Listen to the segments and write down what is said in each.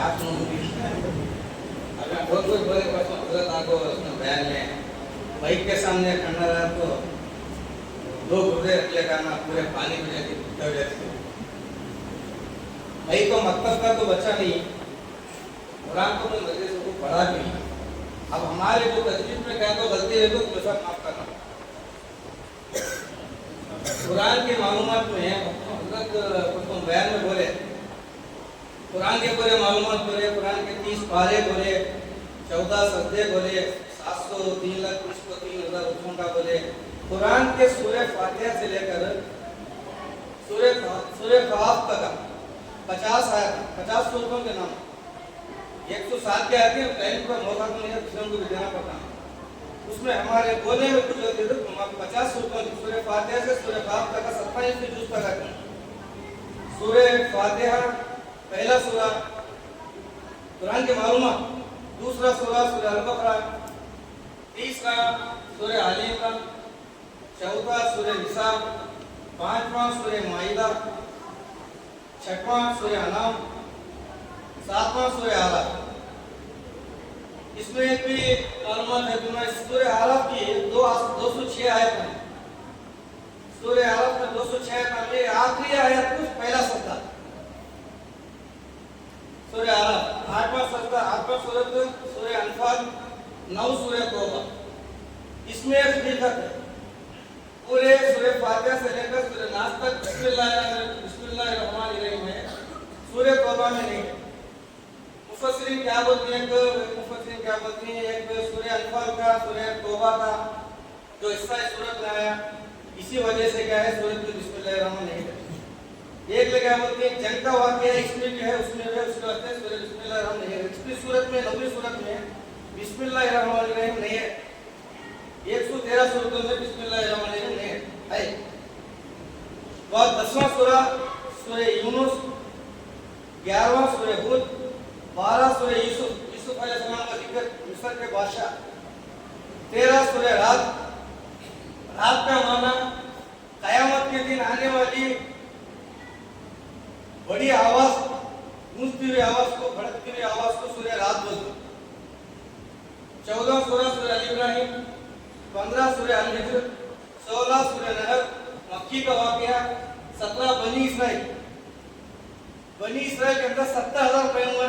आप अगर बहुत कुछ बोले परसों गलत आपको उसने बयान में बाइक के सामने खड़ा रहा तो दो गुर्दे रखले करना पूरे पानी में जाके डूब जाते भाई तो मतलब का तो बच्चा नहीं कुरान को तो मदरसे को पढ़ा भी नहीं। अब हमारे जो तजवीज़ में कहें तो गलती है तो मुझे माफ करना। कुरान की मालूमात में हज़रत कुछ बयान में बोले कुरान के पूरे मालूमात बोले, कुरान के 30 पारे बोले, 14 सजदे बोले, 703 लाख 3,000 रुकों का बोले। कुरान के सूरह फातिहा से लेकर सूरह कहफ तक 50 आयत 50 सूरतों के नाम 107 के आते हैं। टाइम पर मौका तो नहीं है, दूसरों को भी देना पड़ता है। उसमें हमारे बोलने में कुछ होते थे 50 सूरतों की सूरह फातिहा से सूरह कहफ तक 27 जुज़ तक आते हैं। सूरह फातिहा पहला सूरा कुरान के मालूमात, दूसरा सूरा सूरह अल-बकरा, तीसरा सूरह आल इमरान, चौथा सूरह निसा, पांचवा सूरह माइदा, छठवां सूरह अनाम, सातवां सूरह आराफ। इसमें भी मालूमात है तुम्हें सूरह आराफ की 206 आयत है। सूरह आराफ में 206 आयत में आखिरी आयत कुछ पहला सजदा सूरह आराफ, 8वां सजदा 8वां सूरत सूरह अनफाल, 9 सूरह तौबा। इसमें हकीकत है पूरे सूरह फातिहा से लेकर सूरह नास तक बिस्मिल्लाहिर्रहमानिर्रहीम है, सूरह तौबा में नहीं है। मुफस्सिरीन क्या बोलते हैं एक सूरह अनफाल का सूरह तौबा का जो हिस्सा इस सूरत में आया इसी वजह से क्या है सूरत में बिस्मिल्लाहिर्रहमान नहीं है। एक क्या बोलते हैं जंग का वाक़या इसमें जो है उसमें है उसके वास्ते सूरह बिस्मिल्लाहिर्रहमान नहीं है। इस सूरत में 90 सूरत में बिस्मिल्लाहिर्रहमानिर्रहीम नहीं है। 113 सूरतों में बिस्मिल्लाहिर्रहमानिर्रहीम नहीं है। और 10वां सूरा सूरह यूनुस, 11वां सूरह हुद, 12 सूरह यूसुफ अलैहिस्सलाम का जिक्र मिस्र के बादशाह, 13 सूरह रात का माना कयामत के दिन आने वाली बड़ी आवाज, गूंजती हुई आवाज को, भड़कती हुई आवाज को सूरह रात बोलते। 14 सूरह सूरह अल इब्राहिम, 15 सूरह अल हिज्र, 16 सूरह नहर मक्की का वाक़या, 17 बनी इसराइल के अंदर 70,000 पैगंबर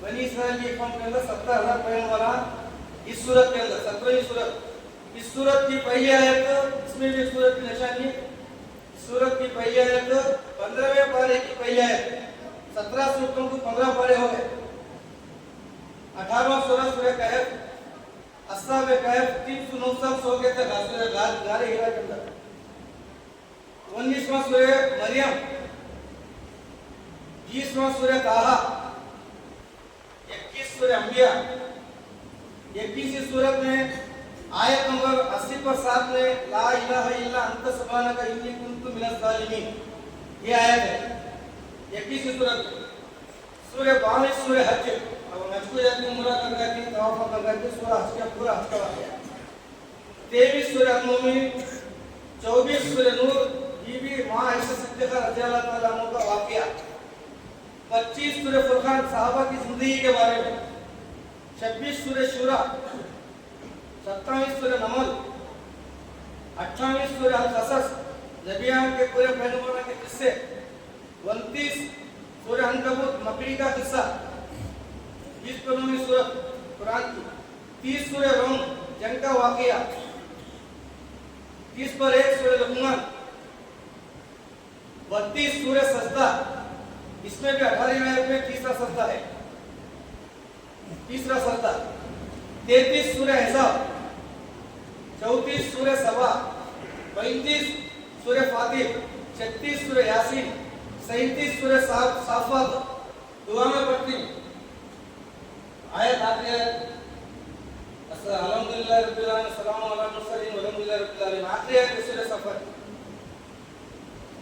बनी इसराइल की कौम के अंदर 70,000 पैगंबर इस सूरत के अंदर 17वीं सूरत। इस सूरत की पहली आयत, इसमें भी सूरत की निशानी, सूरत की पहली आयत 15वें पारे की पहली आयत, 17 सूरतों को 15 पारे हो गए। 18वां सूरह सूरह कहफ, अस्हाबे कहफ 309 सो गए थे गारे हिरा के अंदर। 19वां सूरह मरियम, 20वां सूरह ताहा, 21 सूरह अंबिया। 21वीं सूरत में आयत नंबर 80 पर 7 में ला इलाहा इल्ला अंत सुब्हानका इन्नी कुन्तु मिनज़ ज़ालिमीन, ये आयत है 21वीं सूरत। सूरह 22 सूरह हज, अब हज को जाती उम्रा कर जाती तवाफ कर जाती सूरह हज का पूरा हज का वाक़या। 23 सूरह अल-मुमिन, 24 सूरह नूर, बीबी मां आयशा सिद्दीक़ा रज़ियल्लाहु ताला अन्हा का वाक़या। 25 सूरह फुरक़ान सहाबा की जिंदगी के बारे में। 26 सूरह शूरा, 27 सूरह नमल, 28 सूरह अल-क़सस नबियान के पूरे पैगंबरों के किस्से, 29 सूरह अनकबूत मकड़ी का किस्सा, 20 सूरत कुरान की, 30 सूरह रूम जंग का वाक़या, 30 पर 1 सूरह लुक़मान, 32 सूरह सजदा, इसमें भी 18वीं आयत में तीसरा सजदा है, तीसरा सजदा। 33 सूरह हिसाब, 34 सूरह सबा, 35 सूरह फातिर, 36 सूरह यासीन, 37 सूरह साफात। दुआ में पढ़ती आयत आती है अल्हम्दुलिल्लाह रब्बिल आलमीन सलामुन अलल मुरसलीन वल्हम्दुलिल्लाहि रब्बिल आलमीन, आखिरी आयत सूरह सफर।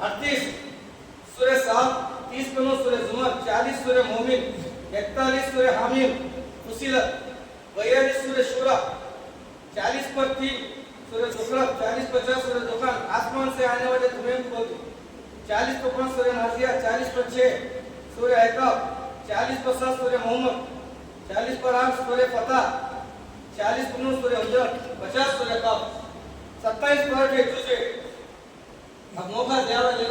38 सूरह साफ, 30 पर 9 सूरह जुमर, 40 सूरह मोमिन, 41 सूरह हामीम फुसिलत, 42 सूरह शूरा, 40 पर 3 सूरह ज़ुखरफ, 40 पर 4 सूरह दुखान, आसमान से आने वाले धुएं को बोलते, 40 पर 5 सूरह नाज़िया, 40 पर 6 सूरह अहकाफ, 40 पर 7 सूर्य मोहम्मद, 40 पर 8 सूर्य फतह, 40 पर 9 सूर्य हुजर, 50 सूर्य कफ, 27 पर 8 तुझे। अब मौका दिया